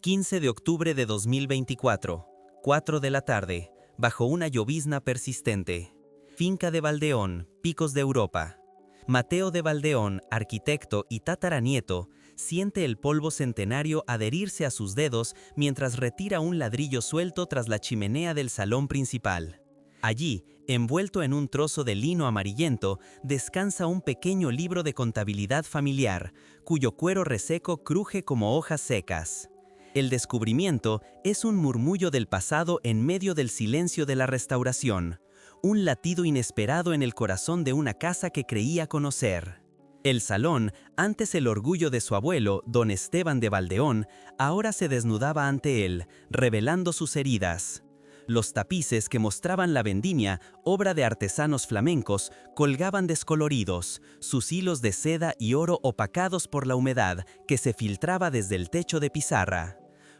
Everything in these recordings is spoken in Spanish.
15 de octubre de 2024, 4 de la tarde, bajo una llovizna persistente. Finca de Valdeón, Picos de Europa. Mateo de Valdeón, arquitecto y tataranieto, siente el polvo centenario adherirse a sus dedos mientras retira un ladrillo suelto tras la chimenea del salón principal. Allí, envuelto en un trozo de lino amarillento, descansa un pequeño libro de contabilidad familiar, cuyo cuero reseco cruje como hojas secas. El descubrimiento es un murmullo del pasado en medio del silencio de la restauración, un latido inesperado en el corazón de una casa que creía conocer. El salón, antes el orgullo de su abuelo, don Esteban de Valdeón, ahora se desnudaba ante él, revelando sus heridas. Los tapices que mostraban la vendimia, obra de artesanos flamencos, colgaban descoloridos, sus hilos de seda y oro opacados por la humedad que se filtraba desde el techo de pizarra.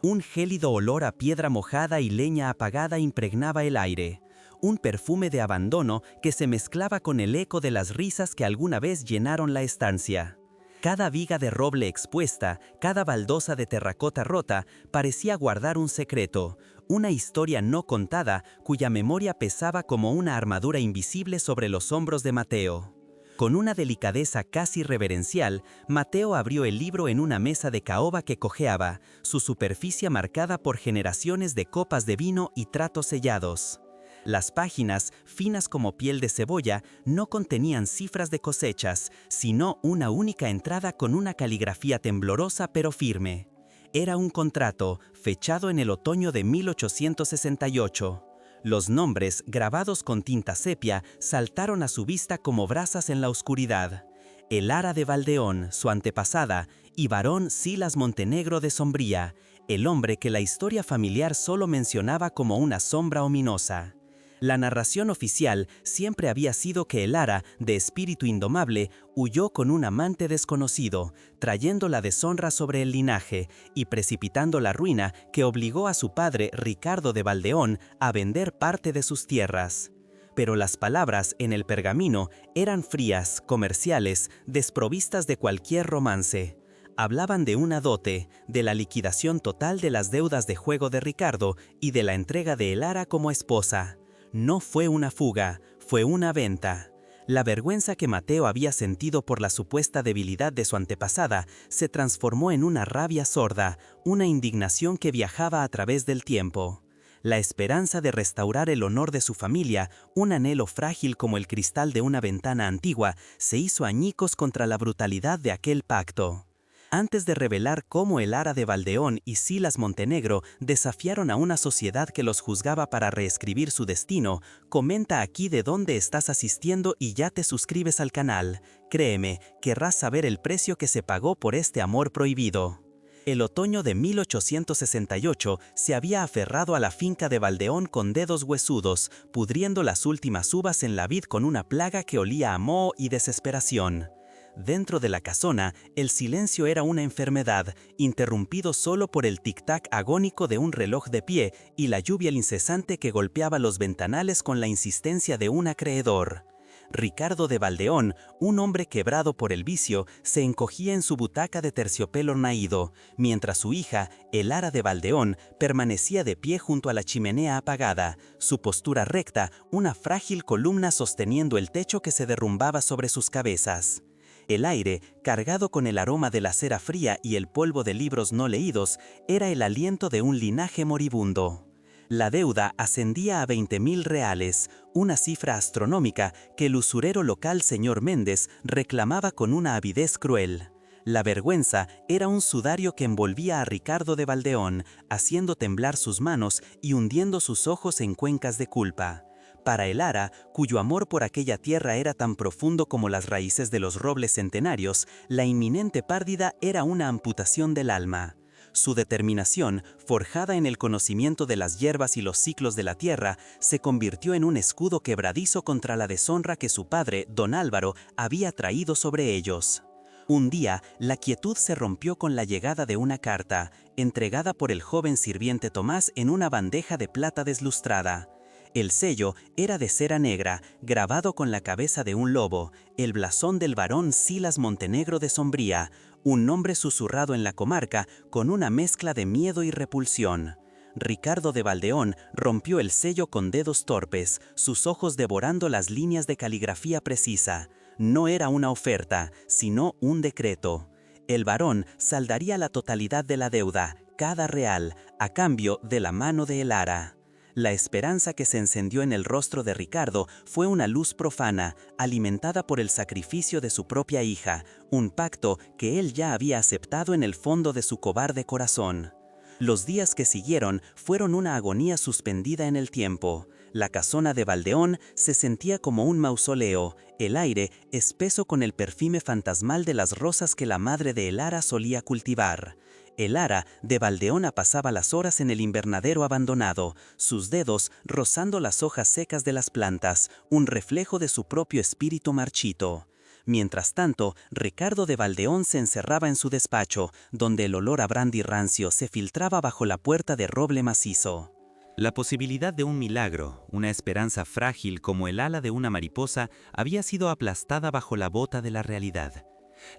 Un gélido olor a piedra mojada y leña apagada impregnaba el aire, un perfume de abandono que se mezclaba con el eco de las risas que alguna vez llenaron la estancia. Cada viga de roble expuesta, cada baldosa de terracota rota, parecía guardar un secreto, una historia no contada cuya memoria pesaba como una armadura invisible sobre los hombros de Mateo. Con una delicadeza casi reverencial, Mateo abrió el libro en una mesa de caoba que cojeaba, su superficie marcada por generaciones de copas de vino y tratos sellados. Las páginas, finas como piel de cebolla, no contenían cifras de cosechas, sino una única entrada con una caligrafía temblorosa pero firme. Era un contrato, fechado en el otoño de 1868. Los nombres, grabados con tinta sepia, saltaron a su vista como brasas en la oscuridad. Elara de Valdeón, su antepasada, y varón Silas Montenegro de Sombría, el hombre que la historia familiar solo mencionaba como una sombra ominosa. La narración oficial siempre había sido que Elara, de espíritu indomable, huyó con un amante desconocido, trayendo la deshonra sobre el linaje y precipitando la ruina que obligó a su padre, Ricardo de Valdeón, a vender parte de sus tierras. Pero las palabras en el pergamino eran frías, comerciales, desprovistas de cualquier romance. Hablaban de una dote, de la liquidación total de las deudas de juego de Ricardo y de la entrega de Elara como esposa. No fue una fuga, fue una venta. La vergüenza que Mateo había sentido por la supuesta debilidad de su antepasada se transformó en una rabia sorda, una indignación que viajaba a través del tiempo. La esperanza de restaurar el honor de su familia, un anhelo frágil como el cristal de una ventana antigua, se hizo añicos contra la brutalidad de aquel pacto. Antes de revelar cómo Elara de Valdeón y Silas Montenegro desafiaron a una sociedad que los juzgaba para reescribir su destino, comenta aquí de dónde estás asistiendo y ya te suscribes al canal. Créeme, querrás saber el precio que se pagó por este amor prohibido. El otoño de 1868 se había aferrado a la finca de Valdeón con dedos huesudos, pudriendo las últimas uvas en la vid con una plaga que olía a moho y desesperación. Dentro de la casona, el silencio era una enfermedad, interrumpido solo por el tic-tac agónico de un reloj de pie y la lluvia incesante que golpeaba los ventanales con la insistencia de un acreedor. Ricardo de Valdeón, un hombre quebrado por el vicio, se encogía en su butaca de terciopelo ornaído, mientras su hija, Elara de Valdeón, permanecía de pie junto a la chimenea apagada, su postura recta, una frágil columna sosteniendo el techo que se derrumbaba sobre sus cabezas. El aire, cargado con el aroma de la cera fría y el polvo de libros no leídos, era el aliento de un linaje moribundo. La deuda ascendía a 20.000 reales, una cifra astronómica que el usurero local señor Méndez reclamaba con una avidez cruel. La vergüenza era un sudario que envolvía a Ricardo de Valdeón, haciendo temblar sus manos y hundiendo sus ojos en cuencas de culpa. Para Elara, cuyo amor por aquella tierra era tan profundo como las raíces de los robles centenarios, la inminente pérdida era una amputación del alma. Su determinación, forjada en el conocimiento de las hierbas y los ciclos de la tierra, se convirtió en un escudo quebradizo contra la deshonra que su padre, don Álvaro, había traído sobre ellos. Un día, la quietud se rompió con la llegada de una carta, entregada por el joven sirviente Tomás en una bandeja de plata deslustrada. El sello era de cera negra, grabado con la cabeza de un lobo, el blasón del varón Silas Montenegro de Sombría, un nombre susurrado en la comarca con una mezcla de miedo y repulsión. Ricardo de Valdeón rompió el sello con dedos torpes, sus ojos devorando las líneas de caligrafía precisa. No era una oferta, sino un decreto. El barón saldaría la totalidad de la deuda, cada real, a cambio de la mano de Elara. La esperanza que se encendió en el rostro de Ricardo fue una luz profana, alimentada por el sacrificio de su propia hija, un pacto que él ya había aceptado en el fondo de su cobarde corazón. Los días que siguieron fueron una agonía suspendida en el tiempo. La casona de Valdeón se sentía como un mausoleo, el aire espeso con el perfume fantasmal de las rosas que la madre de Elara solía cultivar. Elara de Valdeón pasaba las horas en el invernadero abandonado, sus dedos rozando las hojas secas de las plantas, un reflejo de su propio espíritu marchito. Mientras tanto, Ricardo de Valdeón se encerraba en su despacho, donde el olor a brandy rancio se filtraba bajo la puerta de roble macizo. La posibilidad de un milagro, una esperanza frágil como el ala de una mariposa, había sido aplastada bajo la bota de la realidad.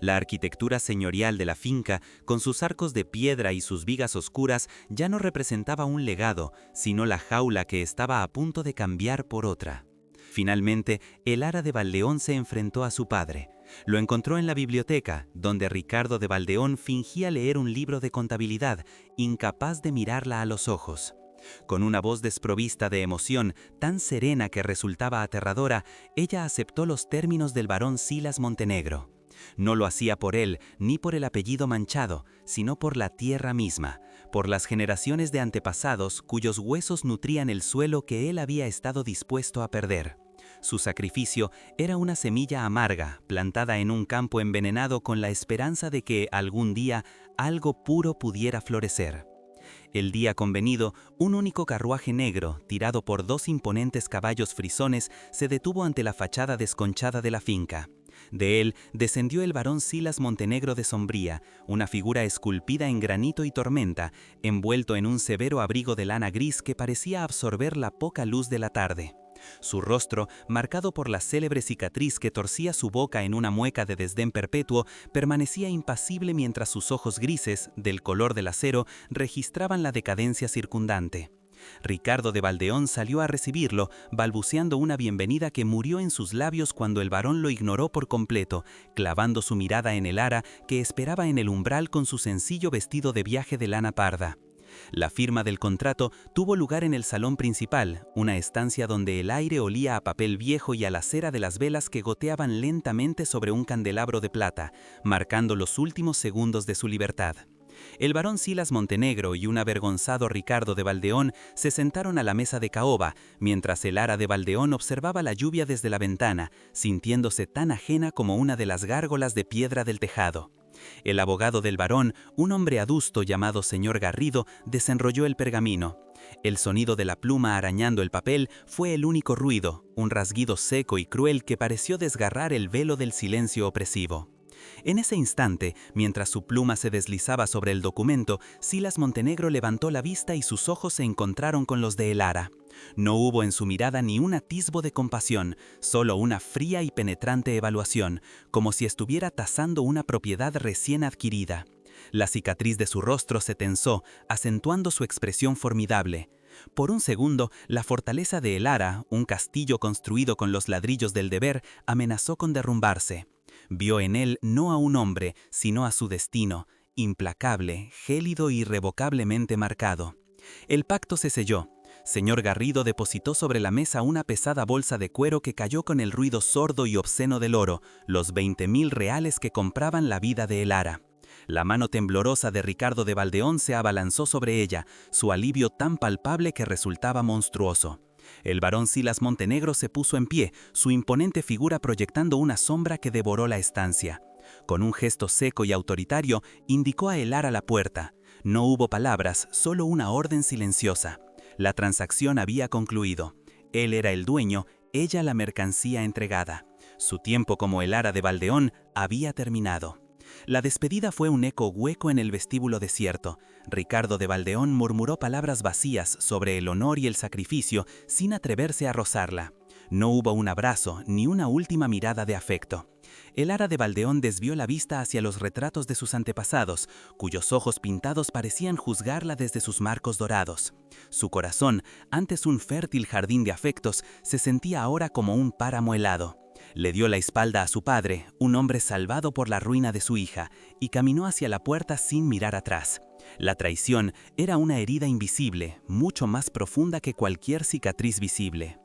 La arquitectura señorial de la finca, con sus arcos de piedra y sus vigas oscuras, ya no representaba un legado, sino la jaula que estaba a punto de cambiar por otra. Finalmente, Elara de Valdeón se enfrentó a su padre. Lo encontró en la biblioteca, donde Ricardo de Valdeón fingía leer un libro de contabilidad, incapaz de mirarla a los ojos. Con una voz desprovista de emoción, tan serena que resultaba aterradora, ella aceptó los términos del barón Silas Montenegro. No lo hacía por él, ni por el apellido manchado, sino por la tierra misma, por las generaciones de antepasados cuyos huesos nutrían el suelo que él había estado dispuesto a perder. Su sacrificio era una semilla amarga, plantada en un campo envenenado con la esperanza de que algún día algo puro pudiera florecer. El día convenido, un único carruaje negro, tirado por 2 imponentes caballos frisones, se detuvo ante la fachada desconchada de la finca. De él descendió el barón Silas Montenegro de Sombría, una figura esculpida en granito y tormenta, envuelto en un severo abrigo de lana gris que parecía absorber la poca luz de la tarde. Su rostro, marcado por la célebre cicatriz que torcía su boca en una mueca de desdén perpetuo, permanecía impasible mientras sus ojos grises, del color del acero, registraban la decadencia circundante. Ricardo de Valdeón salió a recibirlo, balbuceando una bienvenida que murió en sus labios cuando el barón lo ignoró por completo, clavando su mirada en Elara, que esperaba en el umbral con su sencillo vestido de viaje de lana parda. La firma del contrato tuvo lugar en el salón principal, una estancia donde el aire olía a papel viejo y a la cera de las velas que goteaban lentamente sobre un candelabro de plata, marcando los últimos segundos de su libertad. El barón Silas Montenegro y un avergonzado Ricardo de Valdeón se sentaron a la mesa de caoba, mientras Elara de Valdeón observaba la lluvia desde la ventana, sintiéndose tan ajena como una de las gárgolas de piedra del tejado. El abogado del barón, un hombre adusto llamado señor Garrido, desenrolló el pergamino. El sonido de la pluma arañando el papel fue el único ruido, un rasguido seco y cruel que pareció desgarrar el velo del silencio opresivo. En ese instante, mientras su pluma se deslizaba sobre el documento, Silas Montenegro levantó la vista y sus ojos se encontraron con los de Elara. No hubo en su mirada ni un atisbo de compasión, solo una fría y penetrante evaluación, como si estuviera tasando una propiedad recién adquirida. La cicatriz de su rostro se tensó, acentuando su expresión formidable. Por un segundo, la fortaleza de Elara, un castillo construido con los ladrillos del deber, amenazó con derrumbarse. Vio en él no a un hombre, sino a su destino, implacable, gélido e irrevocablemente marcado. El pacto se selló. Señor Garrido depositó sobre la mesa una pesada bolsa de cuero que cayó con el ruido sordo y obsceno del oro, los 20.000 reales que compraban la vida de Elara. La mano temblorosa de Ricardo de Valdeón se abalanzó sobre ella, su alivio tan palpable que resultaba monstruoso. El barón Silas Montenegro se puso en pie, su imponente figura proyectando una sombra que devoró la estancia. Con un gesto seco y autoritario, indicó a Elara la puerta. No hubo palabras, solo una orden silenciosa. La transacción había concluido. Él era el dueño, ella la mercancía entregada. Su tiempo como Elara de Valdeón había terminado. La despedida fue un eco hueco en el vestíbulo desierto. Ricardo de Valdeón murmuró palabras vacías sobre el honor y el sacrificio sin atreverse a rozarla. No hubo un abrazo ni una última mirada de afecto. El Lara de Baldeón desvió la vista hacia los retratos de sus antepasados, cuyos ojos pintados parecían juzgarla desde sus marcos dorados. Su corazón, antes un fértil jardín de afectos, se sentía ahora como un páramo helado. Le dio la espalda a su padre, un hombre salvado por la ruina de su hija, y caminó hacia la puerta sin mirar atrás. La traición era una herida invisible, mucho más profunda que cualquier cicatriz visible.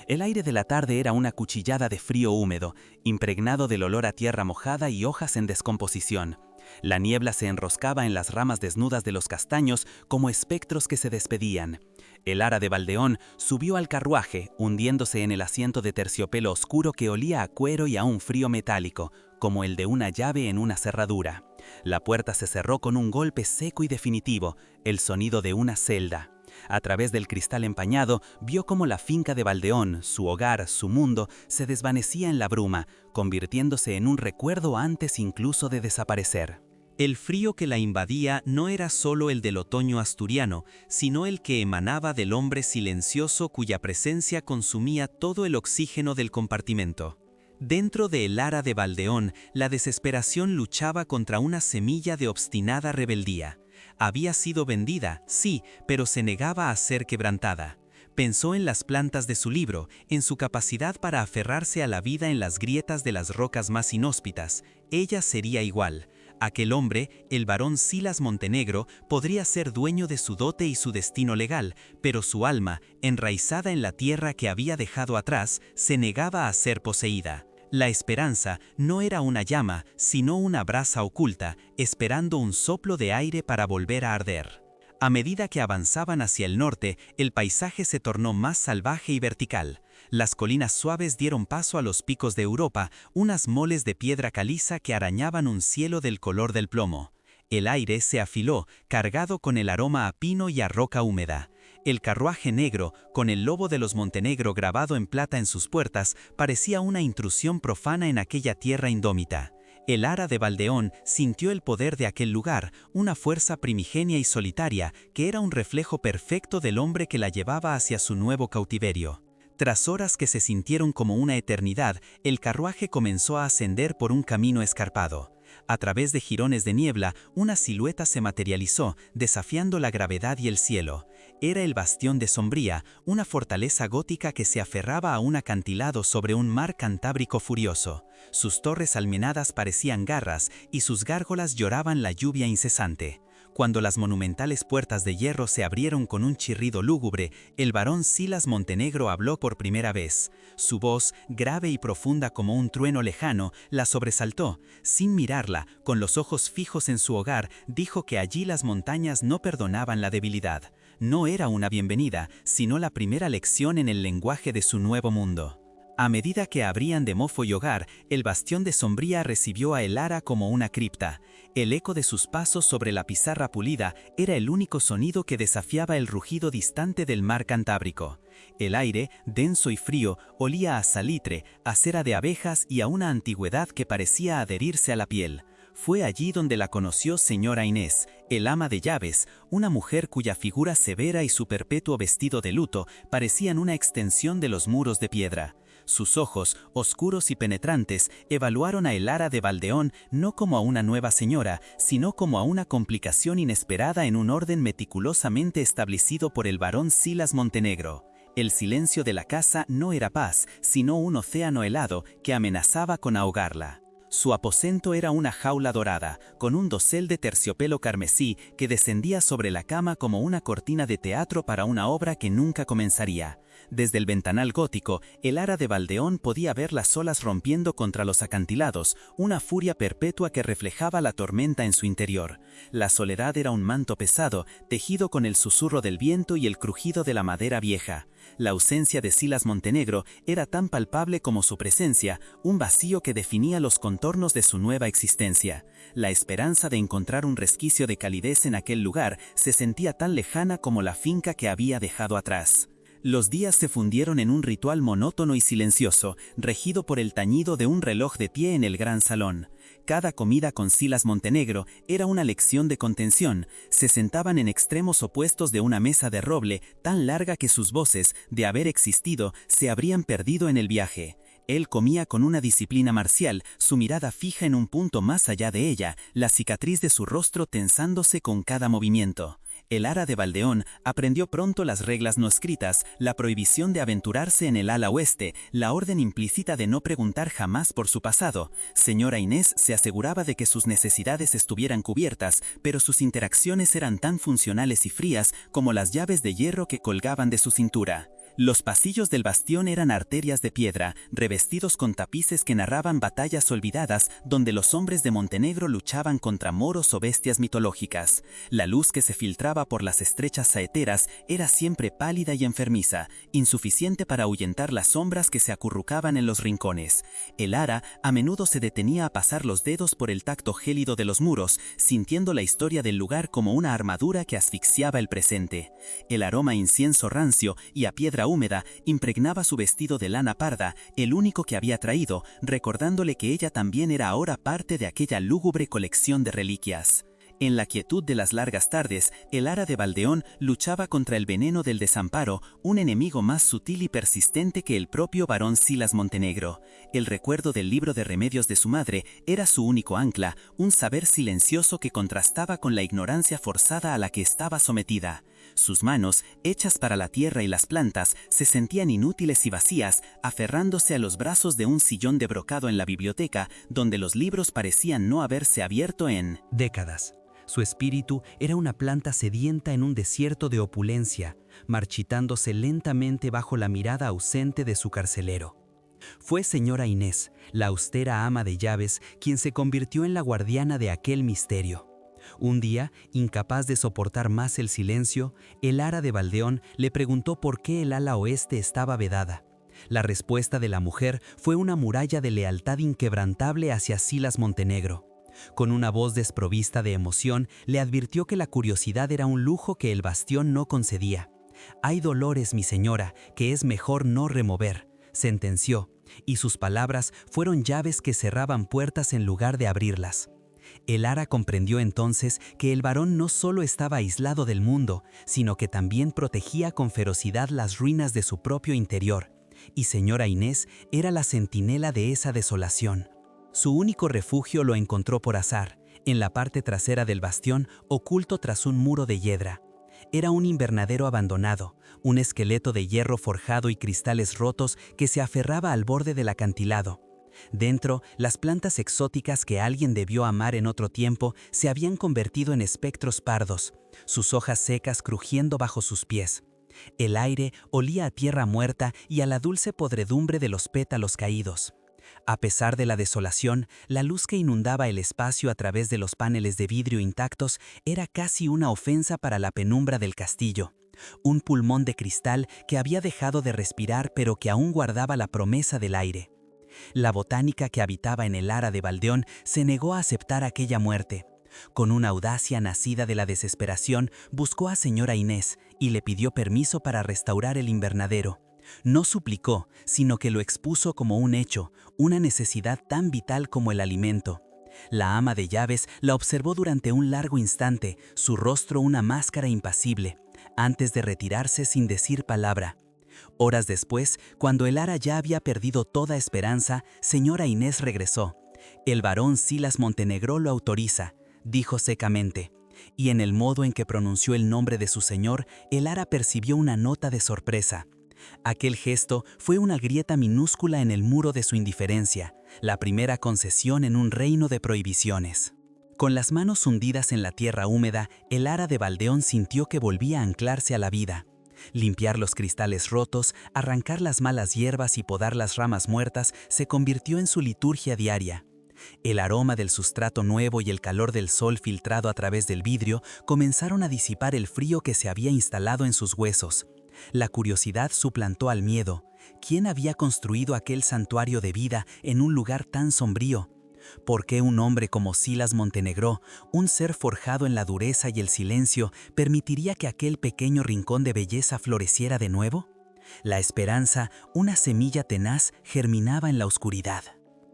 El aire de la tarde era una cuchillada de frío húmedo, impregnado del olor a tierra mojada y hojas en descomposición. La niebla se enroscaba en las ramas desnudas de los castaños como espectros que se despedían. El Lara de Baldeón subió al carruaje, hundiéndose en el asiento de terciopelo oscuro que olía a cuero y a un frío metálico, como el de una llave en una cerradura. La puerta se cerró con un golpe seco y definitivo, el sonido de una celda. A través del cristal empañado, vio cómo la finca de Baldeón, su hogar, su mundo, se desvanecía en la bruma, convirtiéndose en un recuerdo antes incluso de desaparecer. El frío que la invadía no era solo el del otoño asturiano, sino el que emanaba del hombre silencioso cuya presencia consumía todo el oxígeno del compartimento. Dentro de el Lara de Baldeón, la desesperación luchaba contra una semilla de obstinada rebeldía. Había sido vendida, sí, pero se negaba a ser quebrantada. Pensó en las plantas de su libro, en su capacidad para aferrarse a la vida en las grietas de las rocas más inhóspitas. Ella sería igual. Aquel hombre, el barón Silas Montenegro, podría ser dueño de su dote y su destino legal, pero su alma, enraizada en la tierra que había dejado atrás, se negaba a ser poseída. La esperanza no era una llama, sino una brasa oculta, esperando un soplo de aire para volver a arder. A medida que avanzaban hacia el norte, el paisaje se tornó más salvaje y vertical. Las colinas suaves dieron paso a los picos de Europa, unas moles de piedra caliza que arañaban un cielo del color del plomo. El aire se afiló, cargado con el aroma a pino y a roca húmeda. El carruaje negro, con el lobo de los Montenegro grabado en plata en sus puertas, parecía una intrusión profana en aquella tierra indómita. El Lara de Baldeón sintió el poder de aquel lugar, una fuerza primigenia y solitaria, que era un reflejo perfecto del hombre que la llevaba hacia su nuevo cautiverio. Tras horas que se sintieron como una eternidad, el carruaje comenzó a ascender por un camino escarpado. A través de jirones de niebla, una silueta se materializó, desafiando la gravedad y el cielo. Era el bastión de Sombría, una fortaleza gótica que se aferraba a un acantilado sobre un mar cantábrico furioso. Sus torres almenadas parecían garras y sus gárgolas lloraban la lluvia incesante. Cuando las monumentales puertas de hierro se abrieron con un chirrido lúgubre, el barón Silas Montenegro habló por primera vez. Su voz, grave y profunda como un trueno lejano, la sobresaltó. Sin mirarla, con los ojos fijos en su hogar, dijo que allí las montañas no perdonaban la debilidad. No era una bienvenida, sino la primera lección en el lenguaje de su nuevo mundo. A medida que abrían de mofo y hogar, el bastión de Sombría recibió a el Lara como una cripta. El eco de sus pasos sobre la pizarra pulida era el único sonido que desafiaba el rugido distante del mar Cantábrico. El aire, denso y frío, olía a salitre, a cera de abejas y a una antigüedad que parecía adherirse a la piel. Fue allí donde la conoció señora Inés, el ama de llaves, una mujer cuya figura severa y su perpetuo vestido de luto parecían una extensión de los muros de piedra. Sus ojos, oscuros y penetrantes, evaluaron a el Lara de Baldeón no como a una nueva señora, sino como a una complicación inesperada en un orden meticulosamente establecido por el barón Silas Montenegro. El silencio de la casa no era paz, sino un océano helado que amenazaba con ahogarla. Su aposento era una jaula dorada, con un dosel de terciopelo carmesí que descendía sobre la cama como una cortina de teatro para una obra que nunca comenzaría. Desde el ventanal gótico, el Lara de Baldeón podía ver las olas rompiendo contra los acantilados, una furia perpetua que reflejaba la tormenta en su interior. La soledad era un manto pesado, tejido con el susurro del viento y el crujido de la madera vieja. La ausencia de Silas Montenegro era tan palpable como su presencia, un vacío que definía los contornos de su nueva existencia. La esperanza de encontrar un resquicio de calidez en aquel lugar se sentía tan lejana como la finca que había dejado atrás. Los días se fundieron en un ritual monótono y silencioso, regido por el tañido de un reloj de pie en el gran salón. Cada comida con Silas Montenegro era una lección de contención. Se sentaban en extremos opuestos de una mesa de roble tan larga que sus voces, de haber existido, se habrían perdido en el viaje. Él comía con una disciplina marcial, su mirada fija en un punto más allá de ella, la cicatriz de su rostro tensándose con cada movimiento. El Ara de Baldeón aprendió pronto las reglas no escritas, la prohibición de aventurarse en el ala oeste, la orden implícita de no preguntar jamás por su pasado. Señora Inés se aseguraba de que sus necesidades estuvieran cubiertas, pero sus interacciones eran tan funcionales y frías como las llaves de hierro que colgaban de su cintura. Los pasillos del bastión eran arterias de piedra, revestidos con tapices que narraban batallas olvidadas donde los hombres de Montenegro luchaban contra moros o bestias mitológicas. La luz que se filtraba por las estrechas saeteras era siempre pálida y enfermiza, insuficiente para ahuyentar las sombras que se acurrucaban en los rincones. El Ara a menudo se detenía a pasar los dedos por el tacto gélido de los muros, sintiendo la historia del lugar como una armadura que asfixiaba el presente. El aroma a incienso rancio y a piedra húmeda impregnaba su vestido de lana parda, el único que había traído, recordándole que ella también era ahora parte de aquella lúgubre colección de reliquias. En la quietud de las largas tardes, el Ara de Baldeón luchaba contra el veneno del desamparo, un enemigo más sutil y persistente que el propio barón Silas Montenegro. El recuerdo del libro de remedios de su madre era su único ancla, un saber silencioso que contrastaba con la ignorancia forzada a la que estaba sometida. Sus manos, hechas para la tierra y las plantas, se sentían inútiles y vacías, aferrándose a los brazos de un sillón de brocado en la biblioteca, donde los libros parecían no haberse abierto en décadas. Su espíritu era una planta sedienta en un desierto de opulencia, marchitándose lentamente bajo la mirada ausente de su carcelero. Fue señora Inés, la austera ama de llaves, quien se convirtió en la guardiana de aquel misterio. Un día, incapaz de soportar más el silencio, el Ara de Baldeón le preguntó por qué el ala oeste estaba vedada. La respuesta de la mujer fue una muralla de lealtad inquebrantable hacia Silas Montenegro. Con una voz desprovista de emoción, le advirtió que la curiosidad era un lujo que el bastión no concedía. «Hay dolores, mi señora, que es mejor no remover», sentenció, y sus palabras fueron llaves que cerraban puertas en lugar de abrirlas. El Ara comprendió entonces que el varón no solo estaba aislado del mundo, sino que también protegía con ferocidad las ruinas de su propio interior, y señora Inés era la centinela de esa desolación. Su único refugio lo encontró por azar, en la parte trasera del bastión, oculto tras un muro de hiedra. Era un invernadero abandonado, un esqueleto de hierro forjado y cristales rotos que se aferraba al borde del acantilado. Dentro, las plantas exóticas que alguien debió amar en otro tiempo se habían convertido en espectros pardos, sus hojas secas crujiendo bajo sus pies. El aire olía a tierra muerta y a la dulce podredumbre de los pétalos caídos. A pesar de la desolación, la luz que inundaba el espacio a través de los paneles de vidrio intactos era casi una ofensa para la penumbra del castillo. Un pulmón de cristal que había dejado de respirar pero que aún guardaba la promesa del aire. La botánica que habitaba en el Ara de Baldeón se negó a aceptar aquella muerte. Con una audacia nacida de la desesperación, buscó a señora Inés y le pidió permiso para restaurar el invernadero. No suplicó, sino que lo expuso como un hecho, una necesidad tan vital como el alimento. La ama de llaves la observó durante un largo instante, su rostro una máscara impasible, antes de retirarse sin decir palabra. Horas después, cuando el Ara ya había perdido toda esperanza, señora Inés regresó. «El barón Silas Montenegro lo autoriza», dijo secamente. Y en el modo en que pronunció el nombre de su señor, el Ara percibió una nota de sorpresa. Aquel gesto fue una grieta minúscula en el muro de su indiferencia, la primera concesión en un reino de prohibiciones. Con las manos hundidas en la tierra húmeda, el Ara de Baldeón sintió que volvía a anclarse a la vida. Limpiar los cristales rotos, arrancar las malas hierbas y podar las ramas muertas se convirtió en su liturgia diaria. El aroma del sustrato nuevo y el calor del sol filtrado a través del vidrio comenzaron a disipar el frío que se había instalado en sus huesos. La curiosidad suplantó al miedo. ¿Quién había construido aquel santuario de vida en un lugar tan sombrío? ¿Por qué un hombre como Silas Montenegro, un ser forjado en la dureza y el silencio, permitiría que aquel pequeño rincón de belleza floreciera de nuevo? La esperanza, una semilla tenaz, germinaba en la oscuridad.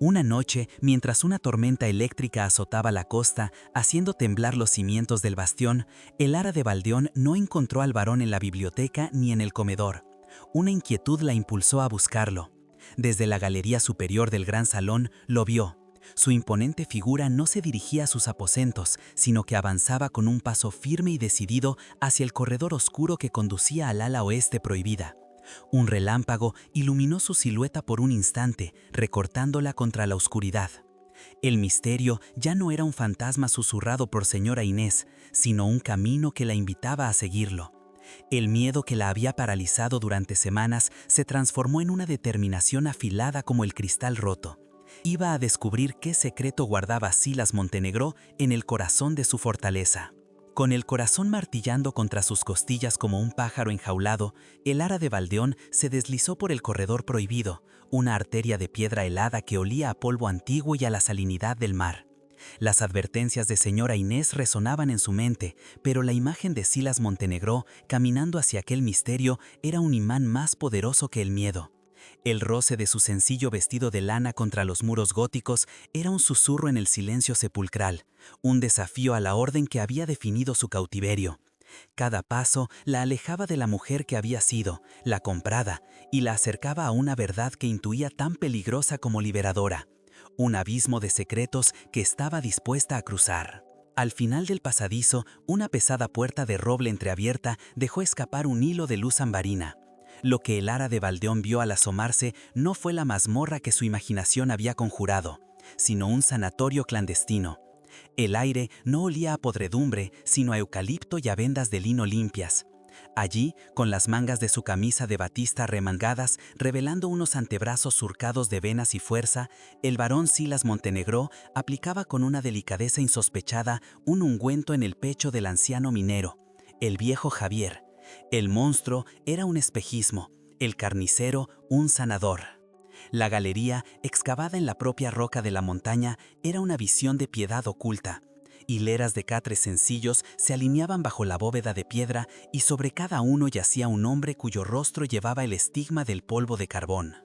Una noche, mientras una tormenta eléctrica azotaba la costa, haciendo temblar los cimientos del bastión, el Ara de Baldeón no encontró al varón en la biblioteca ni en el comedor. Una inquietud la impulsó a buscarlo. Desde la galería superior del gran salón lo vio. Su imponente figura no se dirigía a sus aposentos, sino que avanzaba con un paso firme y decidido hacia el corredor oscuro que conducía al ala oeste prohibida. Un relámpago iluminó su silueta por un instante, recortándola contra la oscuridad. El misterio ya no era un fantasma susurrado por señora Inés, sino un camino que la invitaba a seguirlo. El miedo que la había paralizado durante semanas se transformó en una determinación afilada como el cristal roto. Iba a descubrir qué secreto guardaba Silas Montenegro en el corazón de su fortaleza. Con el corazón martillando contra sus costillas como un pájaro enjaulado, el Ara de Baldeón se deslizó por el corredor prohibido, una arteria de piedra helada que olía a polvo antiguo y a la salinidad del mar. Las advertencias de señora Inés resonaban en su mente, pero la imagen de Silas Montenegro caminando hacia aquel misterio era un imán más poderoso que el miedo. El roce de su sencillo vestido de lana contra los muros góticos era un susurro en el silencio sepulcral, un desafío a la orden que había definido su cautiverio. Cada paso la alejaba de la mujer que había sido, la comprada, y la acercaba a una verdad que intuía tan peligrosa como liberadora. Un abismo de secretos que estaba dispuesta a cruzar. Al final del pasadizo, una pesada puerta de roble entreabierta dejó escapar un hilo de luz ambarina. Lo que el Ara de Baldeón vio al asomarse no fue la mazmorra que su imaginación había conjurado, sino un sanatorio clandestino. El aire no olía a podredumbre, sino a eucalipto y a vendas de lino limpias. Allí, con las mangas de su camisa de batista remangadas, revelando unos antebrazos surcados de venas y fuerza, el barón Silas Montenegro aplicaba con una delicadeza insospechada un ungüento en el pecho del anciano minero, el viejo Javier. El monstruo era un espejismo, el carnicero un sanador. La galería, excavada en la propia roca de la montaña, era una visión de piedad oculta. Hileras de catres sencillos se alineaban bajo la bóveda de piedra y sobre cada uno yacía un hombre cuyo rostro llevaba el estigma del polvo de carbón.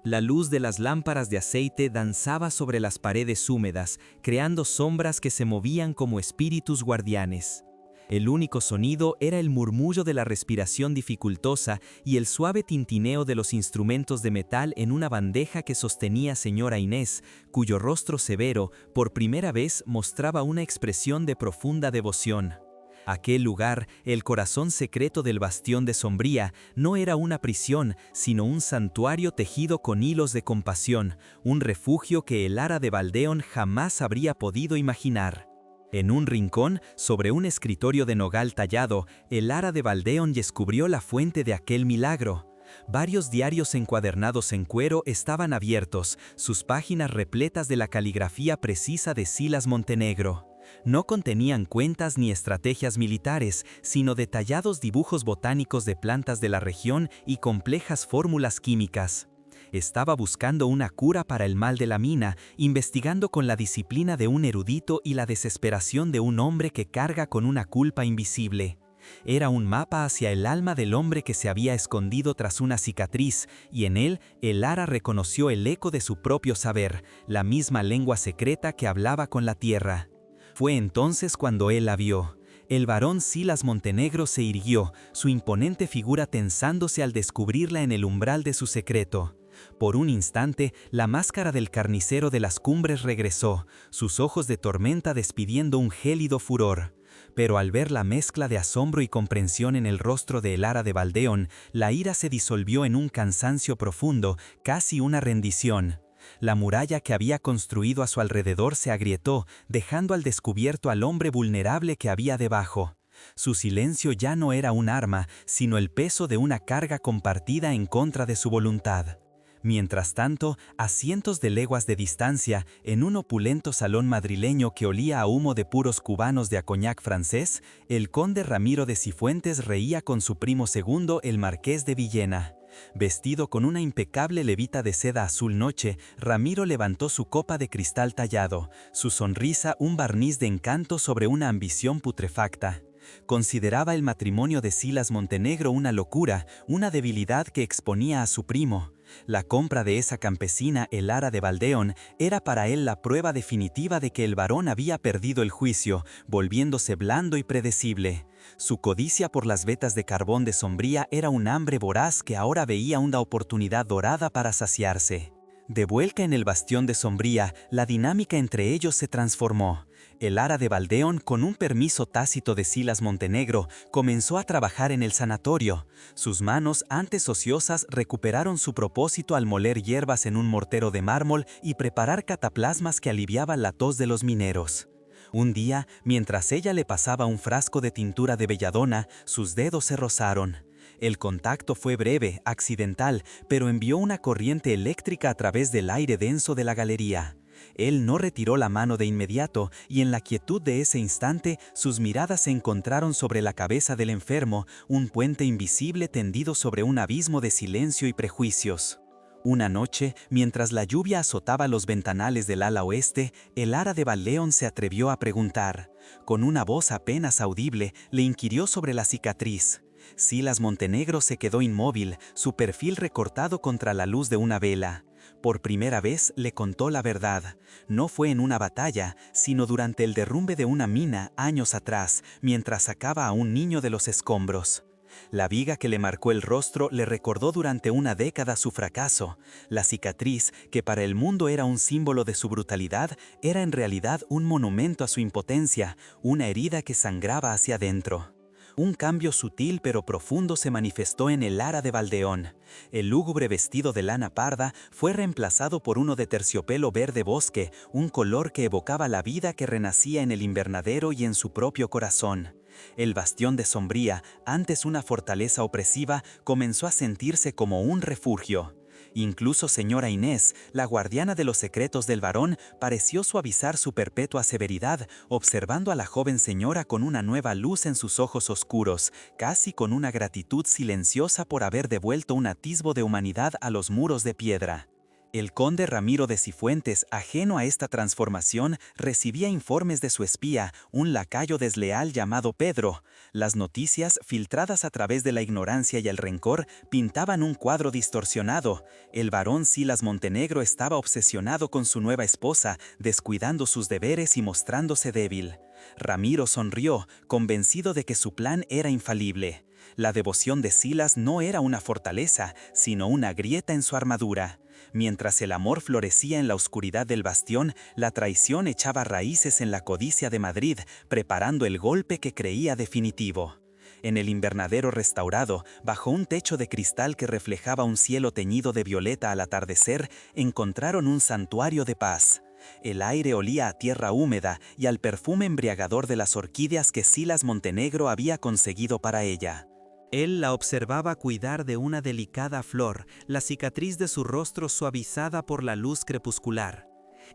La luz de las lámparas de aceite danzaba sobre las paredes húmedas, creando sombras que se movían como espíritus guardianes. El único sonido era el murmullo de la respiración dificultosa y el suave tintineo de los instrumentos de metal en una bandeja que sostenía señora Inés, cuyo rostro severo, por primera vez, mostraba una expresión de profunda devoción. Aquel lugar, el corazón secreto del bastión de Sombría, no era una prisión, sino un santuario tejido con hilos de compasión, un refugio que el Ara de Baldeón jamás habría podido imaginar. En un rincón, sobre un escritorio de nogal tallado, el Ara de Baldeón descubrió la fuente de aquel milagro. Varios diarios encuadernados en cuero estaban abiertos, sus páginas repletas de la caligrafía precisa de Silas Montenegro. No contenían cuentas ni estrategias militares, sino detallados dibujos botánicos de plantas de la región y complejas fórmulas químicas. Estaba buscando una cura para el mal de la mina, investigando con la disciplina de un erudito y la desesperación de un hombre que carga con una culpa invisible. Era un mapa hacia el alma del hombre que se había escondido tras una cicatriz, y en él el Ara reconoció el eco de su propio saber, la misma lengua secreta que hablaba con la tierra. Fue entonces cuando él la vio. El barón Silas Montenegro se irguió, su imponente figura tensándose al descubrirla en el umbral de su secreto. Por un instante, la máscara del carnicero de las cumbres regresó, sus ojos de tormenta despidiendo un gélido furor. Pero al ver la mezcla de asombro y comprensión en el rostro de el Ara de Baldeón, la ira se disolvió en un cansancio profundo, casi una rendición. La muralla que había construido a su alrededor se agrietó, dejando al descubierto al hombre vulnerable que había debajo. Su silencio ya no era un arma, sino el peso de una carga compartida en contra de su voluntad. Mientras tanto, a cientos de leguas de distancia, en un opulento salón madrileño que olía a humo de puros cubanos de coñac francés, el conde Ramiro de Cifuentes reía con su primo segundo, el marqués de Villena. Vestido con una impecable levita de seda azul noche, Ramiro levantó su copa de cristal tallado, su sonrisa un barniz de encanto sobre una ambición putrefacta. Consideraba el matrimonio de Silas Montenegro una locura, una debilidad que exponía a su primo. La compra de esa campesina, el Ara de Baldeón, era para él la prueba definitiva de que el varón había perdido el juicio, volviéndose blando y predecible. Su codicia por las vetas de carbón de Sombría era un hambre voraz que ahora veía una oportunidad dorada para saciarse. De vuelta en el bastión de Sombría, la dinámica entre ellos se transformó. El Ara de Baldeón, con un permiso tácito de Silas Montenegro, comenzó a trabajar en el sanatorio. Sus manos, antes ociosas, recuperaron su propósito al moler hierbas en un mortero de mármol y preparar cataplasmas que aliviaban la tos de los mineros. Un día, mientras ella le pasaba un frasco de tintura de belladona, sus dedos se rozaron. El contacto fue breve, accidental, pero envió una corriente eléctrica a través del aire denso de la galería. Él no retiró la mano de inmediato, y en la quietud de ese instante, sus miradas se encontraron sobre la cabeza del enfermo, un puente invisible tendido sobre un abismo de silencio y prejuicios. Una noche, mientras la lluvia azotaba los ventanales del ala oeste, el Ara de Baldeón se atrevió a preguntar. Con una voz apenas audible, le inquirió sobre la cicatriz. Silas Montenegro se quedó inmóvil, su perfil recortado contra la luz de una vela. Por primera vez le contó la verdad. No fue en una batalla, sino durante el derrumbe de una mina años atrás, mientras sacaba a un niño de los escombros. La viga que le marcó el rostro le recordó durante una década su fracaso. La cicatriz, que para el mundo era un símbolo de su brutalidad, era en realidad un monumento a su impotencia, una herida que sangraba hacia adentro. Un cambio sutil pero profundo se manifestó en el Ara de Baldeón. El lúgubre vestido de lana parda fue reemplazado por uno de terciopelo verde bosque, un color que evocaba la vida que renacía en el invernadero y en su propio corazón. El bastión de Sombría, antes una fortaleza opresiva, comenzó a sentirse como un refugio. Incluso señora Inés, la guardiana de los secretos del varón, pareció suavizar su perpetua severidad, observando a la joven señora con una nueva luz en sus ojos oscuros, casi con una gratitud silenciosa por haber devuelto un atisbo de humanidad a los muros de piedra. El conde Ramiro de Cifuentes, ajeno a esta transformación, recibía informes de su espía, un lacayo desleal llamado Pedro. Las noticias, filtradas a través de la ignorancia y el rencor, pintaban un cuadro distorsionado. El varón Silas Montenegro estaba obsesionado con su nueva esposa, descuidando sus deberes y mostrándose débil. Ramiro sonrió, convencido de que su plan era infalible. La devoción de Silas no era una fortaleza, sino una grieta en su armadura. Mientras el amor florecía en la oscuridad del bastión, la traición echaba raíces en la codicia de Madrid, preparando el golpe que creía definitivo. En el invernadero restaurado, bajo un techo de cristal que reflejaba un cielo teñido de violeta al atardecer, encontraron un santuario de paz. El aire olía a tierra húmeda y al perfume embriagador de las orquídeas que Silas Montenegro había conseguido para ella. Él la observaba cuidar de una delicada flor, la cicatriz de su rostro suavizada por la luz crepuscular.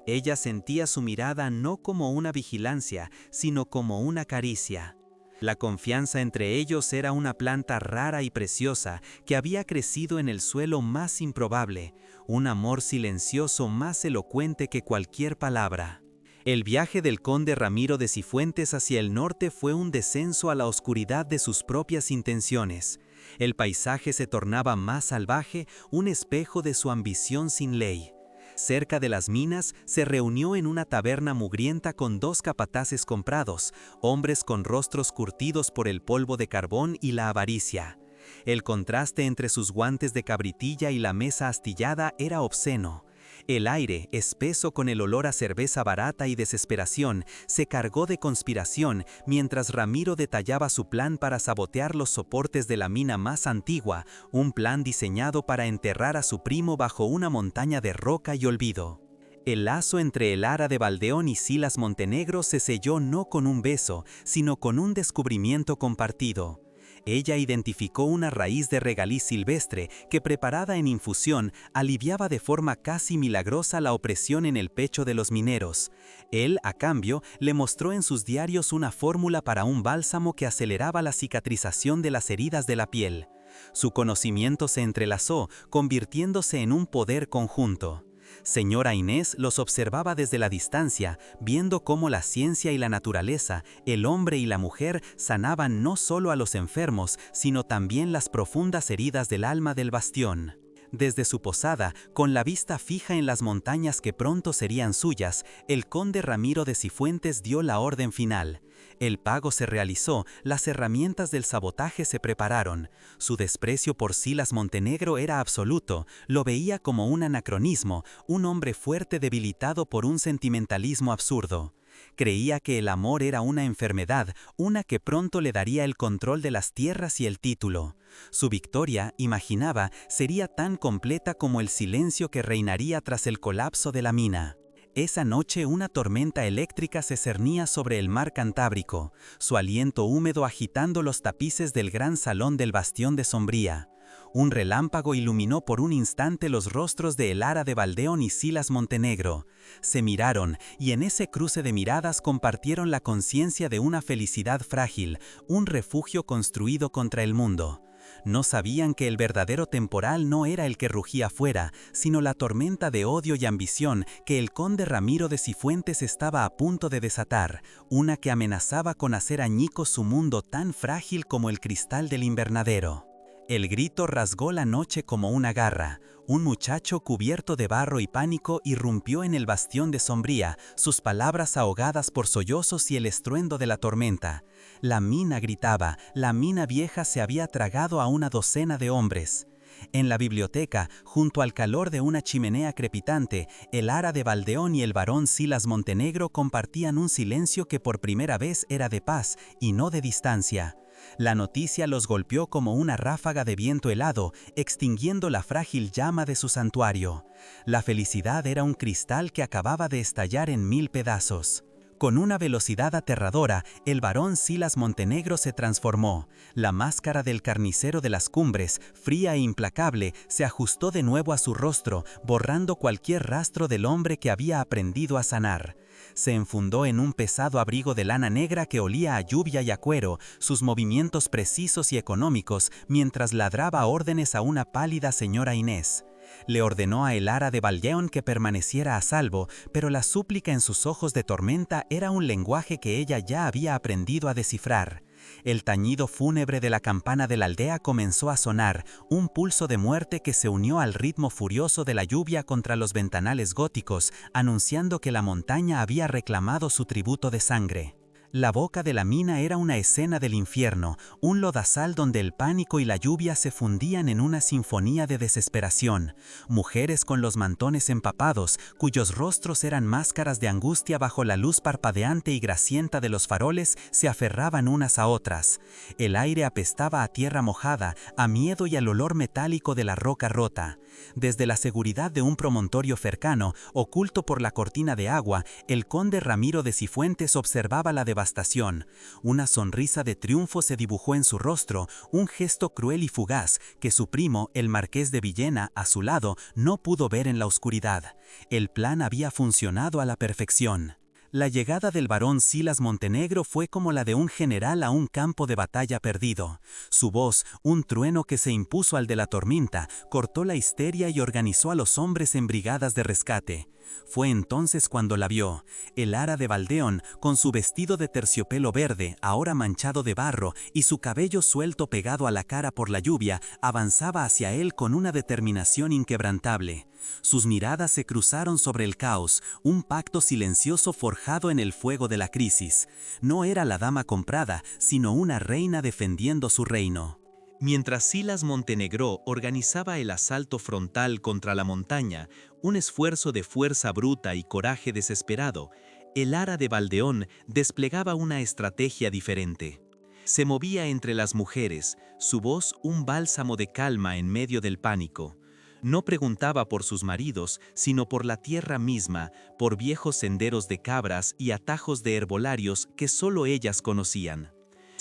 Ella sentía su mirada no como una vigilancia, sino como una caricia. La confianza entre ellos era una planta rara y preciosa que había crecido en el suelo más improbable, un amor silencioso más elocuente que cualquier palabra. El viaje del conde Ramiro de Cifuentes hacia el norte fue un descenso a la oscuridad de sus propias intenciones. El paisaje se tornaba más salvaje, un espejo de su ambición sin ley. Cerca de las minas, se reunió en una taberna mugrienta con dos capataces comprados, hombres con rostros curtidos por el polvo de carbón y la avaricia. El contraste entre sus guantes de cabritilla y la mesa astillada era obsceno. El aire, espeso con el olor a cerveza barata y desesperación, se cargó de conspiración mientras Ramiro detallaba su plan para sabotear los soportes de la mina más antigua, un plan diseñado para enterrar a su primo bajo una montaña de roca y olvido. El lazo entre el Ara de Baldeón y Silas Montenegro se selló no con un beso, sino con un descubrimiento compartido. Ella identificó una raíz de regaliz silvestre que, preparada en infusión, aliviaba de forma casi milagrosa la opresión en el pecho de los mineros. Él, a cambio, le mostró en sus diarios una fórmula para un bálsamo que aceleraba la cicatrización de las heridas de la piel. Su conocimiento se entrelazó, convirtiéndose en un poder conjunto. Señora Inés los observaba desde la distancia, viendo cómo la ciencia y la naturaleza, el hombre y la mujer, sanaban no solo a los enfermos, sino también las profundas heridas del alma del bastión. Desde su posada, con la vista fija en las montañas que pronto serían suyas, el conde Ramiro de Cifuentes dio la orden final. El pago se realizó, las herramientas del sabotaje se prepararon. Su desprecio por Silas Montenegro era absoluto, lo veía como un anacronismo, un hombre fuerte debilitado por un sentimentalismo absurdo. Creía que el amor era una enfermedad, una que pronto le daría el control de las tierras y el título. Su victoria, imaginaba, sería tan completa como el silencio que reinaría tras el colapso de la mina. Esa noche una tormenta eléctrica se cernía sobre el mar Cantábrico, su aliento húmedo agitando los tapices del gran salón del bastión de Sombría. Un relámpago iluminó por un instante los rostros de Elara de Valdeón y Silas Montenegro. Se miraron, y en ese cruce de miradas compartieron la conciencia de una felicidad frágil, un refugio construido contra el mundo. No sabían que el verdadero temporal no era el que rugía fuera, sino la tormenta de odio y ambición que el conde Ramiro de Cifuentes estaba a punto de desatar, una que amenazaba con hacer añicos su mundo tan frágil como el cristal del invernadero. El grito rasgó la noche como una garra. Un muchacho cubierto de barro y pánico irrumpió en el bastión de Sombría, sus palabras ahogadas por sollozos y el estruendo de la tormenta. La mina gritaba, la mina vieja se había tragado a una docena de hombres. En la biblioteca, junto al calor de una chimenea crepitante, Elara de Valdeón y el barón Silas Montenegro compartían un silencio que por primera vez era de paz y no de distancia. La noticia los golpeó como una ráfaga de viento helado, extinguiendo la frágil llama de su santuario. La felicidad era un cristal que acababa de estallar en 1000 pedazos. Con una velocidad aterradora, el barón Silas Montenegro se transformó. La máscara del carnicero de las cumbres, fría e implacable, se ajustó de nuevo a su rostro, borrando cualquier rastro del hombre que había aprendido a sanar. Se enfundó en un pesado abrigo de lana negra que olía a lluvia y a cuero, sus movimientos precisos y económicos, mientras ladraba órdenes a una pálida señora Inés. Le ordenó a Elara de Valdeón que permaneciera a salvo, pero la súplica en sus ojos de tormenta era un lenguaje que ella ya había aprendido a descifrar. El tañido fúnebre de la campana de la aldea comenzó a sonar, un pulso de muerte que se unió al ritmo furioso de la lluvia contra los ventanales góticos, anunciando que la montaña había reclamado su tributo de sangre. La boca de la mina era una escena del infierno, un lodazal donde el pánico y la lluvia se fundían en una sinfonía de desesperación. Mujeres con los mantones empapados, cuyos rostros eran máscaras de angustia bajo la luz parpadeante y grasienta de los faroles, se aferraban unas a otras. El aire apestaba a tierra mojada, a miedo y al olor metálico de la roca rota. Desde la seguridad de un promontorio cercano, oculto por la cortina de agua, el conde Ramiro de Cifuentes observaba la devastación. Una sonrisa de triunfo se dibujó en su rostro, un gesto cruel y fugaz que su primo, el marqués de Villena, a su lado, no pudo ver en la oscuridad. El plan había funcionado a la perfección. La llegada del barón Silas Montenegro fue como la de un general a un campo de batalla perdido. Su voz, un trueno que se impuso al de la tormenta, cortó la histeria y organizó a los hombres en brigadas de rescate. Fue entonces cuando la vio. Elara de Valdeón, con su vestido de terciopelo verde, ahora manchado de barro, y su cabello suelto pegado a la cara por la lluvia, avanzaba hacia él con una determinación inquebrantable. Sus miradas se cruzaron sobre el caos, un pacto silencioso forjado en el fuego de la crisis. No era la dama comprada, sino una reina defendiendo su reino. Mientras Silas Montenegro organizaba el asalto frontal contra la montaña, un esfuerzo de fuerza bruta y coraje desesperado, Elara de Valdeón desplegaba una estrategia diferente. Se movía entre las mujeres, su voz un bálsamo de calma en medio del pánico. No preguntaba por sus maridos, sino por la tierra misma, por viejos senderos de cabras y atajos de herbolarios que solo ellas conocían.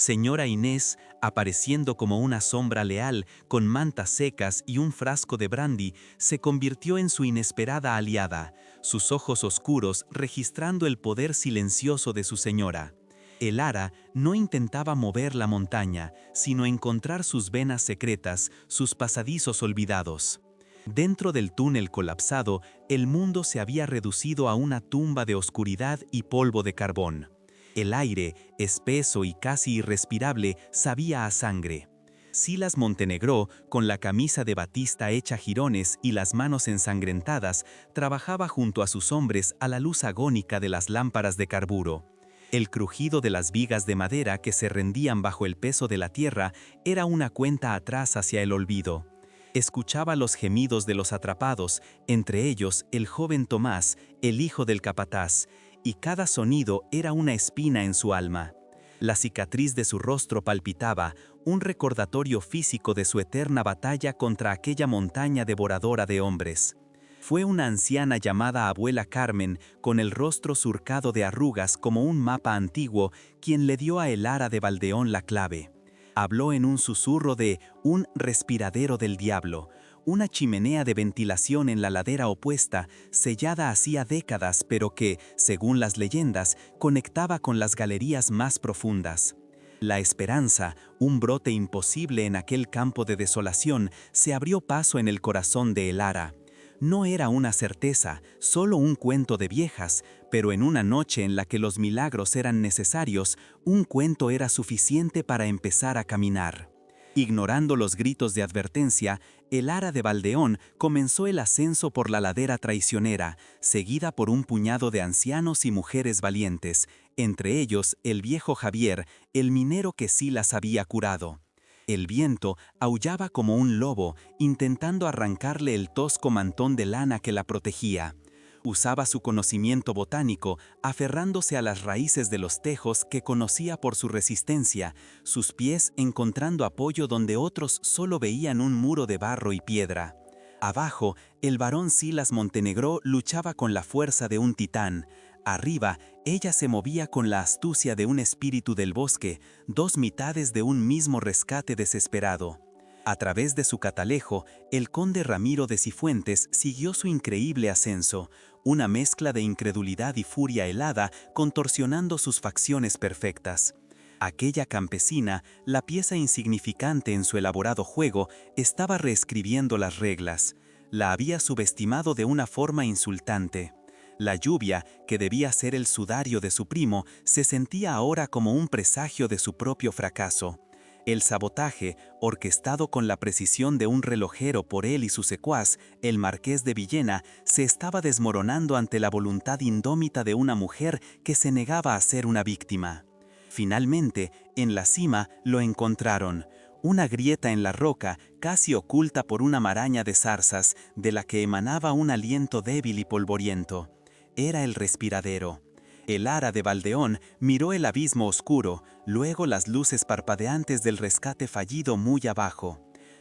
Señora Inés, apareciendo como una sombra leal, con mantas secas y un frasco de brandy, se convirtió en su inesperada aliada, sus ojos oscuros registrando el poder silencioso de su señora. Elara no intentaba mover la montaña, sino encontrar sus venas secretas, sus pasadizos olvidados. Dentro del túnel colapsado, el mundo se había reducido a una tumba de oscuridad y polvo de carbón. El aire, espeso y casi irrespirable, sabía a sangre. Silas Montenegro, con la camisa de batista hecha jirones y las manos ensangrentadas, trabajaba junto a sus hombres a la luz agónica de las lámparas de carburo. El crujido de las vigas de madera que se rendían bajo el peso de la tierra era una cuenta atrás hacia el olvido. Escuchaba los gemidos de los atrapados, entre ellos el joven Tomás, el hijo del capataz, y cada sonido era una espina en su alma. La cicatriz de su rostro palpitaba, un recordatorio físico de su eterna batalla contra aquella montaña devoradora de hombres. Fue una anciana llamada Abuela Carmen, con el rostro surcado de arrugas como un mapa antiguo, quien le dio a Elara de Valdeón la clave. Habló en un susurro de un respiradero del diablo, una chimenea de ventilación en la ladera opuesta, sellada hacía décadas, pero que, según las leyendas, conectaba con las galerías más profundas. La esperanza, un brote imposible en aquel campo de desolación, se abrió paso en el corazón de Elara. No era una certeza, solo un cuento de viejas, pero en una noche en la que los milagros eran necesarios, un cuento era suficiente para empezar a caminar. Ignorando los gritos de advertencia, Elara de Valdeón comenzó el ascenso por la ladera traicionera, seguida por un puñado de ancianos y mujeres valientes, entre ellos el viejo Javier, el minero que Silas había curado. El viento aullaba como un lobo, intentando arrancarle el tosco mantón de lana que la protegía. Usaba su conocimiento botánico, aferrándose a las raíces de los tejos que conocía por su resistencia, sus pies encontrando apoyo donde otros solo veían un muro de barro y piedra. Abajo, el varón Silas Montenegro luchaba con la fuerza de un titán. Arriba, ella se movía con la astucia de un espíritu del bosque, dos mitades de un mismo rescate desesperado. A través de su catalejo, el conde Ramiro de Cifuentes siguió su increíble ascenso, una mezcla de incredulidad y furia helada contorsionando sus facciones perfectas. Aquella campesina, la pieza insignificante en su elaborado juego, estaba reescribiendo las reglas. La había subestimado de una forma insultante. La lluvia, que debía ser el sudario de su primo, se sentía ahora como un presagio de su propio fracaso. El sabotaje, orquestado con la precisión de un relojero por él y su secuaz, el marqués de Villena, se estaba desmoronando ante la voluntad indómita de una mujer que se negaba a ser una víctima. Finalmente, en la cima, lo encontraron. Una grieta en la roca, casi oculta por una maraña de zarzas, de la que emanaba un aliento débil y polvoriento. Era el respiradero. Elara de Valdeón miró el abismo oscuro, luego las luces parpadeantes del rescate fallido muy abajo.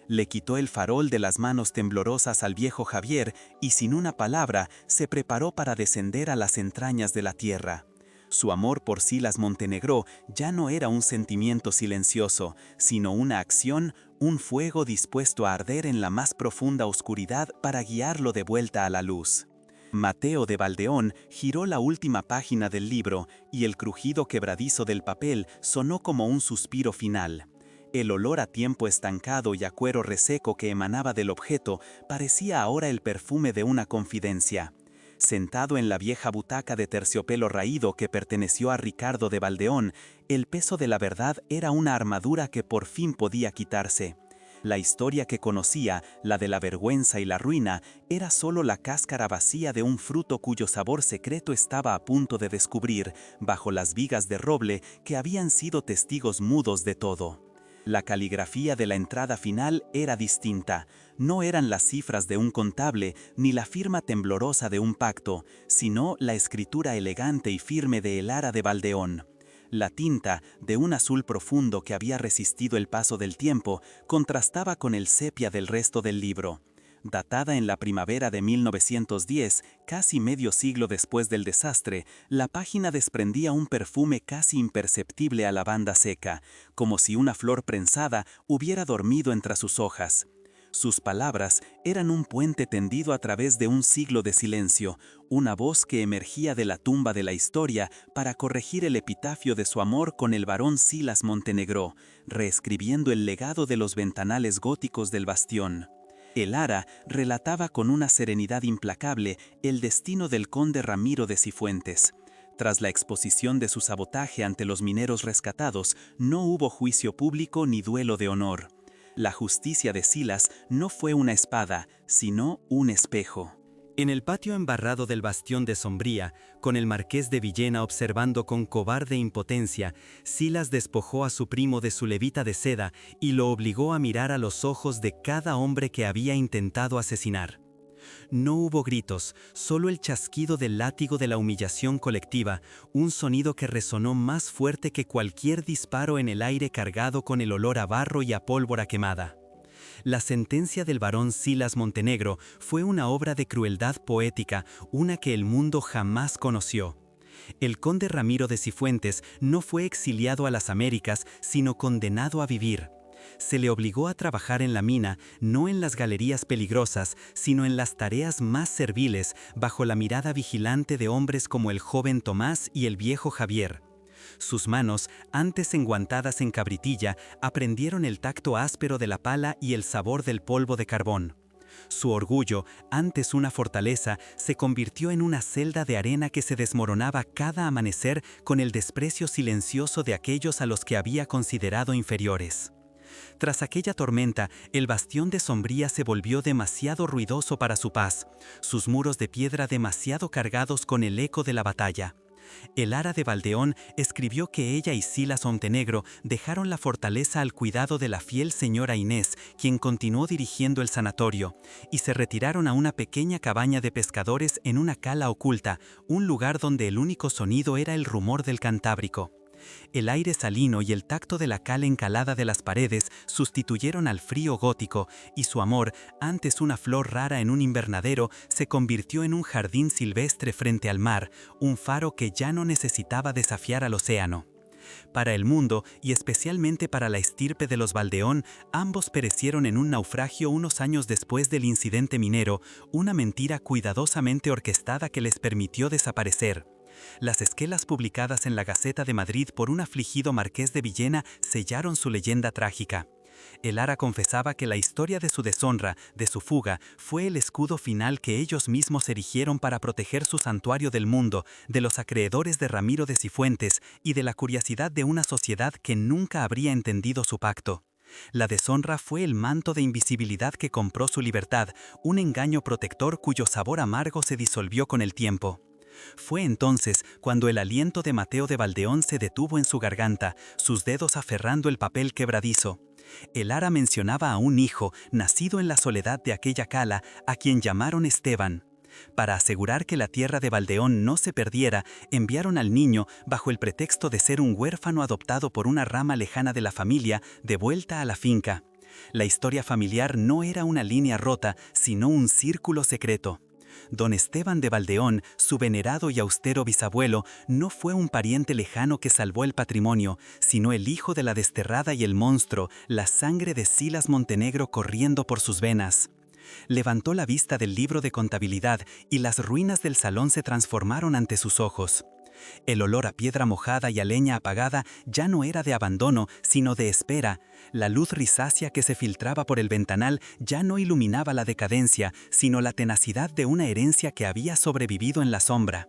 Le quitó el farol de las manos temblorosas al viejo Javier y sin una palabra se preparó para descender a las entrañas de la tierra. Su amor por Silas Montenegro ya no era un sentimiento silencioso, sino una acción, un fuego dispuesto a arder en la más profunda oscuridad para guiarlo de vuelta a la luz. Mateo de Valdeón giró la última página del libro y el crujido quebradizo del papel sonó como un suspiro final. El olor a tiempo estancado y a cuero reseco que emanaba del objeto parecía ahora el perfume de una confidencia. Sentado en la vieja butaca de terciopelo raído que perteneció a Ricardo de Valdeón, el peso de la verdad era una armadura que por fin podía quitarse. La historia que conocía, la de la vergüenza y la ruina, era solo la cáscara vacía de un fruto cuyo sabor secreto estaba a punto de descubrir, bajo las vigas de roble que habían sido testigos mudos de todo. La caligrafía de la entrada final era distinta. No eran las cifras de un contable ni la firma temblorosa de un pacto, sino la escritura elegante y firme de Elara de Valdeón. La tinta, de un azul profundo que había resistido el paso del tiempo, contrastaba con el sepia del resto del libro. Datada en la primavera de 1910, casi medio siglo después del desastre, la página desprendía un perfume casi imperceptible a lavanda seca, como si una flor prensada hubiera dormido entre sus hojas. Sus palabras eran un puente tendido a través de un siglo de silencio, una voz que emergía de la tumba de la historia para corregir el epitafio de su amor con el varón Silas Montenegro, reescribiendo el legado de los ventanales góticos del bastión. Elara relataba con una serenidad implacable el destino del conde Ramiro de Cifuentes. Tras la exposición de su sabotaje ante los mineros rescatados, no hubo juicio público ni duelo de honor. La justicia de Silas no fue una espada, sino un espejo. En el patio embarrado del bastión de Sombría, con el marqués de Villena observando con cobarde impotencia, Silas despojó a su primo de su levita de seda y lo obligó a mirar a los ojos de cada hombre que había intentado asesinar. No hubo gritos, solo el chasquido del látigo de la humillación colectiva, un sonido que resonó más fuerte que cualquier disparo en el aire cargado con el olor a barro y a pólvora quemada. La sentencia del barón Silas Montenegro fue una obra de crueldad poética, una que el mundo jamás conoció. El conde Ramiro de Cifuentes no fue exiliado a las Américas, sino condenado a vivir. Se le obligó a trabajar en la mina, no en las galerías peligrosas, sino en las tareas más serviles, bajo la mirada vigilante de hombres como el joven Tomás y el viejo Javier. Sus manos, antes enguantadas en cabritilla, aprendieron el tacto áspero de la pala y el sabor del polvo de carbón. Su orgullo, antes una fortaleza, se convirtió en una celda de arena que se desmoronaba cada amanecer con el desprecio silencioso de aquellos a los que había considerado inferiores. Tras aquella tormenta, el bastión de Sombría se volvió demasiado ruidoso para su paz, sus muros de piedra demasiado cargados con el eco de la batalla. Elara de Valdeón escribió que ella y Silas Montenegro dejaron la fortaleza al cuidado de la fiel señora Inés, quien continuó dirigiendo el sanatorio, y se retiraron a una pequeña cabaña de pescadores en una cala oculta, un lugar donde el único sonido era el rumor del Cantábrico. El aire salino y el tacto de la cal encalada de las paredes sustituyeron al frío gótico, y su amor, antes una flor rara en un invernadero, se convirtió en un jardín silvestre frente al mar, un faro que ya no necesitaba desafiar al océano. Para el mundo, y especialmente para la estirpe de los Valdeón, ambos perecieron en un naufragio unos años después del incidente minero, una mentira cuidadosamente orquestada que les permitió desaparecer. Las esquelas publicadas en la Gaceta de Madrid por un afligido marqués de Villena sellaron su leyenda trágica. Elara confesaba que la historia de su deshonra, de su fuga, fue el escudo final que ellos mismos erigieron para proteger su santuario del mundo, de los acreedores de Ramiro de Cifuentes y de la curiosidad de una sociedad que nunca habría entendido su pacto. La deshonra fue el manto de invisibilidad que compró su libertad, un engaño protector cuyo sabor amargo se disolvió con el tiempo. Fue entonces cuando el aliento de Mateo de Valdeón se detuvo en su garganta, sus dedos aferrando el papel quebradizo. Elara mencionaba a un hijo, nacido en la soledad de aquella cala, a quien llamaron Esteban. Para asegurar que la tierra de Valdeón no se perdiera, enviaron al niño, bajo el pretexto de ser un huérfano adoptado por una rama lejana de la familia, de vuelta a la finca. La historia familiar no era una línea rota, sino un círculo secreto. Don Esteban de Valdeón, su venerado y austero bisabuelo, no fue un pariente lejano que salvó el patrimonio, sino el hijo de la desterrada y el monstruo, la sangre de Silas Montenegro corriendo por sus venas. Levantó la vista del libro de contabilidad y las ruinas del salón se transformaron ante sus ojos. El olor a piedra mojada y a leña apagada ya no era de abandono, sino de espera. La luz rizácea que se filtraba por el ventanal ya no iluminaba la decadencia, sino la tenacidad de una herencia que había sobrevivido en la sombra.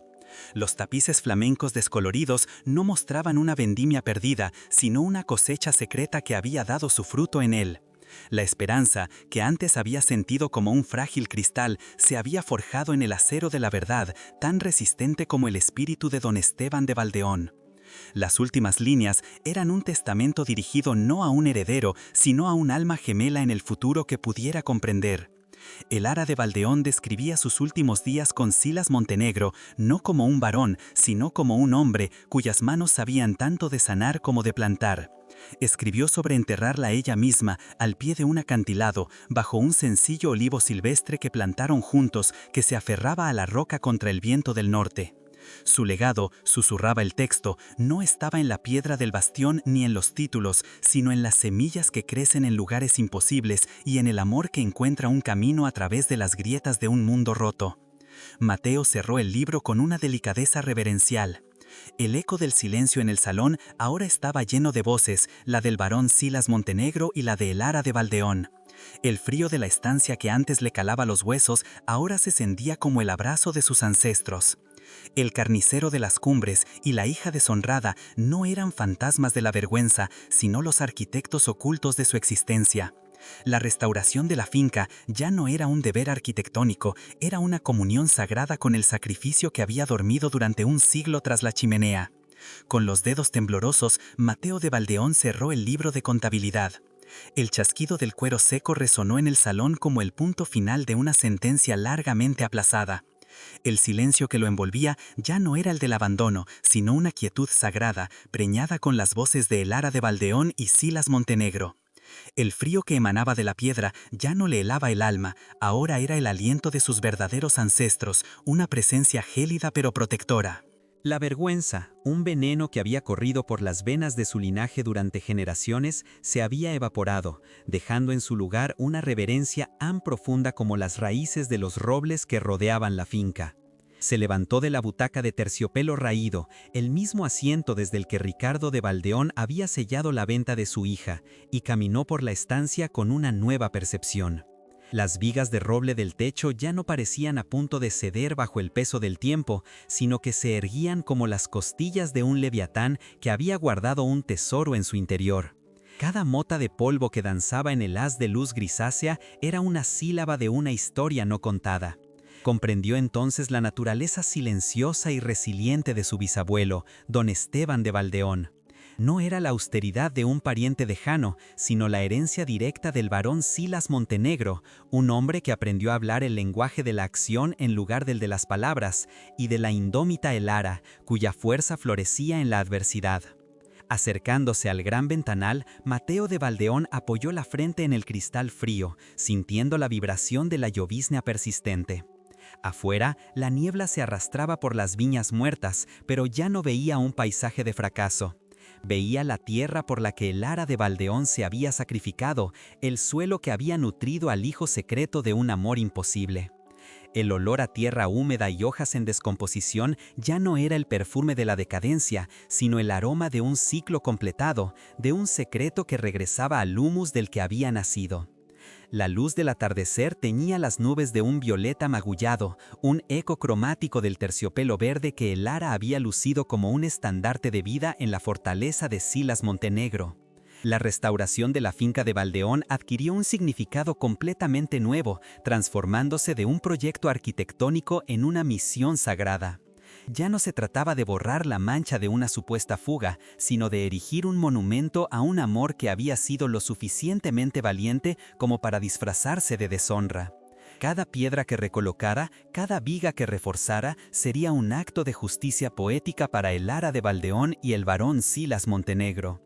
Los tapices flamencos descoloridos no mostraban una vendimia perdida, sino una cosecha secreta que había dado su fruto en él. La esperanza, que antes había sentido como un frágil cristal, se había forjado en el acero de la verdad, tan resistente como el espíritu de don Esteban de Valdeón. Las últimas líneas eran un testamento dirigido no a un heredero, sino a un alma gemela en el futuro que pudiera comprender. Elara de Valdeón describía sus últimos días con Silas Montenegro, no como un varón, sino como un hombre cuyas manos sabían tanto de sanar como de plantar. Escribió sobre enterrarla ella misma al pie de un acantilado, bajo un sencillo olivo silvestre que plantaron juntos, que se aferraba a la roca contra el viento del norte. Su legado, susurraba el texto, no estaba en la piedra del bastión ni en los títulos, sino en las semillas que crecen en lugares imposibles y en el amor que encuentra un camino a través de las grietas de un mundo roto. Mateo cerró el libro con una delicadeza reverencial. El eco del silencio en el salón ahora estaba lleno de voces, la del barón Silas Montenegro y la de Elara de Valdeón. El frío de la estancia que antes le calaba los huesos ahora se sentía como el abrazo de sus ancestros. El carnicero de las cumbres y la hija deshonrada no eran fantasmas de la vergüenza, sino los arquitectos ocultos de su existencia. La restauración de la finca ya no era un deber arquitectónico, era una comunión sagrada con el sacrificio que había dormido durante un siglo tras la chimenea. Con los dedos temblorosos, Mateo de Valdeón cerró el libro de contabilidad. El chasquido del cuero seco resonó en el salón como el punto final de una sentencia largamente aplazada. El silencio que lo envolvía ya no era el del abandono, sino una quietud sagrada, preñada con las voces de Elara de Valdeón y Silas Montenegro. El frío que emanaba de la piedra ya no le helaba el alma, ahora era el aliento de sus verdaderos ancestros, una presencia gélida pero protectora. La vergüenza, un veneno que había corrido por las venas de su linaje durante generaciones, se había evaporado, dejando en su lugar una reverencia tan profunda como las raíces de los robles que rodeaban la finca. Se levantó de la butaca de terciopelo raído, el mismo asiento desde el que Ricardo de Valdeón había sellado la venta de su hija, y caminó por la estancia con una nueva percepción. Las vigas de roble del techo ya no parecían a punto de ceder bajo el peso del tiempo, sino que se erguían como las costillas de un leviatán que había guardado un tesoro en su interior. Cada mota de polvo que danzaba en el haz de luz grisácea era una sílaba de una historia no contada. Comprendió entonces la naturaleza silenciosa y resiliente de su bisabuelo, don Esteban de Valdeón. No era la austeridad de un pariente lejano, sino la herencia directa del barón Silas Montenegro, un hombre que aprendió a hablar el lenguaje de la acción en lugar del de las palabras, y de la indómita Elara, cuya fuerza florecía en la adversidad. Acercándose al gran ventanal, Mateo de Valdeón apoyó la frente en el cristal frío, sintiendo la vibración de la llovizna persistente. Afuera, la niebla se arrastraba por las viñas muertas, pero ya no veía un paisaje de fracaso. Veía la tierra por la que Elara de Valdeón se había sacrificado, el suelo que había nutrido al hijo secreto de un amor imposible. El olor a tierra húmeda y hojas en descomposición ya no era el perfume de la decadencia, sino el aroma de un ciclo completado, de un secreto que regresaba al humus del que había nacido. La luz del atardecer teñía las nubes de un violeta magullado, un eco cromático del terciopelo verde que Elara había lucido como un estandarte de vida en la fortaleza de Silas Montenegro. La restauración de la finca de Valdeón adquirió un significado completamente nuevo, transformándose de un proyecto arquitectónico en una misión sagrada. Ya no se trataba de borrar la mancha de una supuesta fuga, sino de erigir un monumento a un amor que había sido lo suficientemente valiente como para disfrazarse de deshonra. Cada piedra que recolocara, cada viga que reforzara, sería un acto de justicia poética para Elara de Valdeón y el barón Silas Montenegro.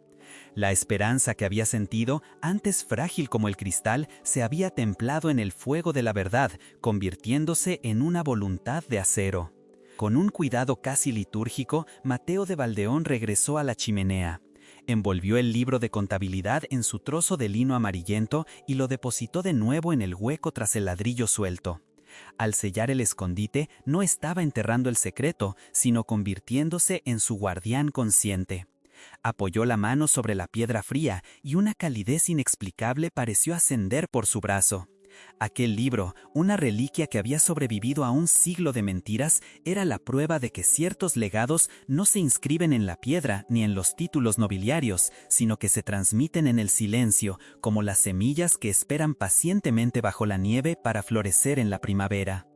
La esperanza que había sentido, antes frágil como el cristal, se había templado en el fuego de la verdad, convirtiéndose en una voluntad de acero. Con un cuidado casi litúrgico, Mateo de Valdeón regresó a la chimenea. Envolvió el libro de contabilidad en su trozo de lino amarillento y lo depositó de nuevo en el hueco tras el ladrillo suelto. Al sellar el escondite, no estaba enterrando el secreto, sino convirtiéndose en su guardián consciente. Apoyó la mano sobre la piedra fría y una calidez inexplicable pareció ascender por su brazo. Aquel libro, una reliquia que había sobrevivido a un siglo de mentiras, era la prueba de que ciertos legados no se inscriben en la piedra ni en los títulos nobiliarios, sino que se transmiten en el silencio, como las semillas que esperan pacientemente bajo la nieve para florecer en la primavera.